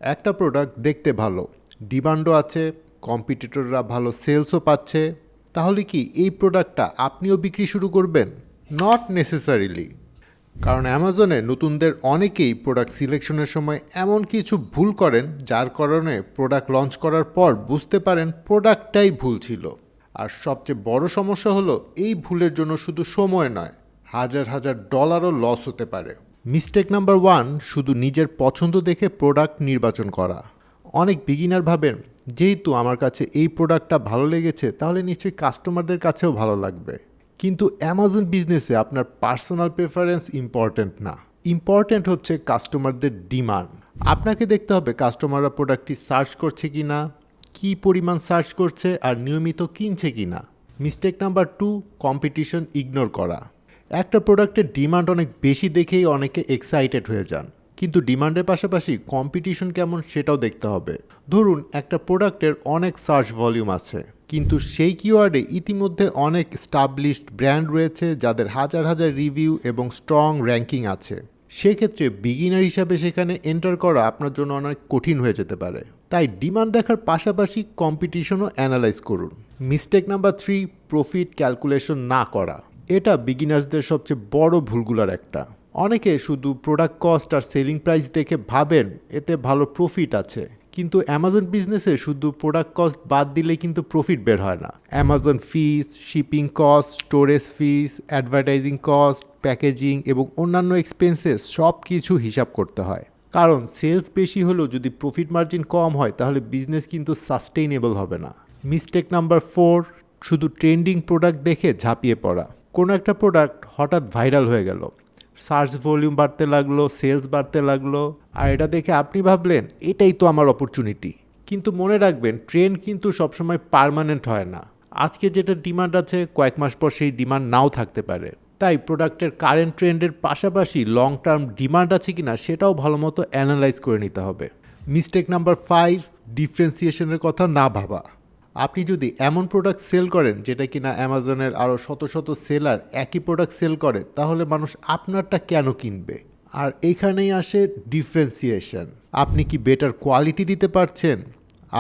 একটা প্রোডাক্ট দেখতে ভালো, ডিমান্ডও আছে, কম্পিটিটররা ভালো সেলসও পাচ্ছে, তাহলে কি এই প্রোডাক্টটা আপনিও বিক্রি শুরু করবেন? Not necessarily. কারণ অ্যামাজনে নতুনদের অনেকেই প্রোডাক্ট সিলেকশনের সময় এমন কিছু ভুল করেন যার কারণে প্রোডাক্ট লঞ্চ করার পর বুঝতে পারেন প্রোডাক্টটাই ভুল ছিল। আর সবচেয়ে বড় সমস্যা হলো এই ভুলের জন্য শুধু সময় নয়, হাজার হাজার ডলারও লস হতে পারে। মিস্টেক নাম্বার 1, শুধু নিজের পছন্দ দেখে প্রোডাক্ট নির্বাচন করা। অনেক বিগিনার ভাবেন যেহেতু আমার কাছে এই প্রোডাক্টটা ভালো লেগেছে তাহলে নিশ্চয়ই কাস্টমারদের কাছেও ভালো লাগবে। কিন্তু অ্যামাজন বিজনেসে আপনার পার্সোনাল প্রেফারেন্স ইম্পর্ট্যান্ট না, ইম্পর্ট্যান্ট হচ্ছে কাস্টমারদের ডিমান্ড। আপনাকে দেখতে হবে কাস্টমাররা প্রোডাক্টটি সার্চ করছে কি না, কী পরিমাণ সার্চ করছে আর নিয়মিত কিনছে কি না। মিস্টেক নাম্বার 2, কম্পিটিশন ইগনোর করা। একটা প্রোডাক্টের ডিমান্ড অনেক বেশি দেখেই অনেকে এক্সাইটেড হয়ে যান, কিন্তু ডিমান্ডের পাশাপাশি কম্পিটিশন কেমন সেটাও দেখতে হবে। ধরুন একটা প্রোডাক্টের অনেক সার্চ ভলিউম আছে, কিন্তু সেই কিওয়ার্ডে ইতিমধ্যে অনেক স্টাবলিশড ব্র্যান্ড রয়েছে যাদের হাজার হাজার রিভিউ এবং স্ট্রং র্যাঙ্কিং আছে। সেক্ষেত্রে বিগিনার হিসাবে সেখানে এন্টার করা আপনার জন্য অনেক কঠিন হয়ে যেতে পারে। তাই ডিমান্ড দেখার পাশাপাশি কম্পিটিশনও অ্যানালাইজ করুন। মিস্টেক নাম্বার 3, প্রফিট ক্যালকুলেশন না করা। এটা বিগিনার্সদের সবচেয়ে বড় ভুলগুলোর একটা। অনেকে শুধু প্রোডাক্ট কস্ট আর সেলিং প্রাইস দেখে ভাবেন এতে ভালো প্রফিট আছে, কিন্তু অ্যামাজন বিজনেসে শুধু প্রোডাক্ট কস্ট বাদ দিলেই কিন্তু প্রফিট বের হয় না। অ্যামাজন ফিস, শিপিং কস্ট, স্টোরেজ ফিস, অ্যাডভার্টাইজিং কস্ট, প্যাকেজিং এবং অন্যান্য এক্সপেন্সেস সব কিছু হিসাব করতে হয়। কারণ সেলস বেশি হলেও যদি প্রফিট মার্জিন কম হয় তাহলে বিজনেস কিন্তু সাস্টেইনেবল হবে না। মিস্টেক নাম্বার 4, শুধু ট্রেন্ডিং প্রোডাক্ট দেখে ঝাঁপিয়ে পড়া। কোনো একটা প্রোডাক্ট হঠাৎ ভাইরাল হয়ে গেল, সার্চ ভলিউম বাড়তে লাগলো, সেলস বাড়তে লাগলো, আর এটা দেখে আপনি ভাবলেন এটাই তো আমার অপরচুনিটি। কিন্তু মনে রাখবেন ট্রেন্ড কিন্তু সবসময় পার্মানেন্ট হয় না। আজকে যেটা ডিমান্ড আছে কয়েক মাস পর সেই ডিমান্ড নাও থাকতে পারে। তাই প্রোডাক্টের কারেন্ট ট্রেন্ডের পাশাপাশি লং টার্ম ডিমান্ড আছে কিনা সেটাও ভালো মতো অ্যানালাইজ করে নিতে হবে। মিস্টেক নাম্বার 5, ডিফারেন্সিয়েশনের কথা না ভাবা। আপনি যদি এমন প্রোডাক্ট সেল করেন যেটা কিনা অ্যামাজনের আরও শত শত সেলার একই প্রোডাক্ট সেল করে, তাহলে মানুষ আপনারটা কেন কিনবে? আর এখানেই আসে ডিফারেন্সিয়েশন। আপনি কি বেটার কোয়ালিটি দিতে পারছেন?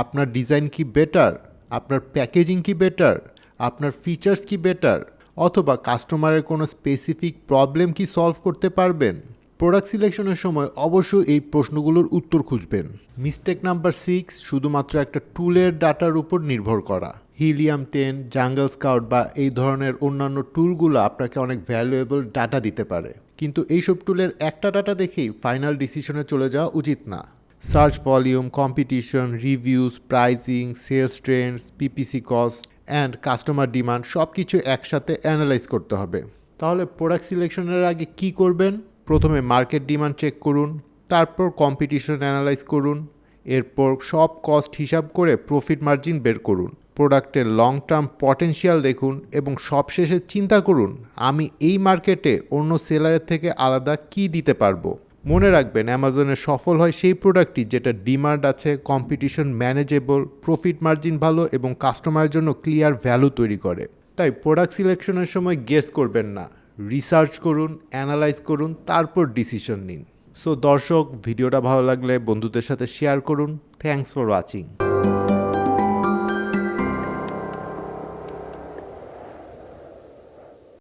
আপনার ডিজাইন কি বেটার? আপনার প্যাকেজিং কি বেটার? আপনার ফিচার্স কি বেটার? অথবা কাস্টমারের কোনো স্পেসিফিক প্রবলেম কি সলভ করতে পারবেন? প্রোডাক্ট সিলেকশনের সময় অবশ্যই এই প্রশ্নগুলোর উত্তর খুঁজবেন। মিস্টেক নাম্বার 6, শুধুমাত্র একটা টুলের ডাটার উপর নির্ভর করা। হিলিয়াম 10, জাঙ্গল স্কাউট বা এই ধরনের অন্যান্য টুলগুলো আপনাকে অনেক ভ্যালুয়েবল ডাটা দিতে পারে, কিন্তু এইসব টুলের একটা ডাটা দেখেই ফাইনাল ডিসিশনে চলে যাওয়া উচিত না। Search volume, competition, reviews, pricing, sales trends, PPC cost and customer demand সব কিছু একসাথে অ্যানালাইজ করতে হবে। তাহলে প্রোডাক্ট সিলেকশনের আগে কি করবেন? প্রথমে মার্কেট ডিমান্ড চেক করুন, তারপর কম্পিটিশন অ্যানালাইজ করুন, এরপর সব কস্ট হিসাব করে প্রফিট মার্জিন বের করুন, প্রোডাক্টের লং টার্ম পটেনশিয়াল দেখুন এবং সবশেষে চিন্তা করুন আমি এই মার্কেটে অন্য সেলারের থেকে আলাদা কি দিতে পারবো। মনে রাখবেন অ্যামাজনে সফল হয় সেই প্রোডাক্টটি যেটা ডিমান্ড আছে, কম্পিটিশন ম্যানেজেবল, প্রফিট মার্জিন ভালো এবং কাস্টমারের জন্য ক্লিয়ার ভ্যালু তৈরি করে। তাই প্রোডাক্ট সিলেকশনের সময় গেস করবেন না, রিসার্চ করুন, অ্যানালাইজ করুন, তারপর ডিসিশন নিন। সো দর্শক, ভিডিওটা ভালো লাগলে বন্ধুদের সাথে শেয়ার করুন। Thanks for watching.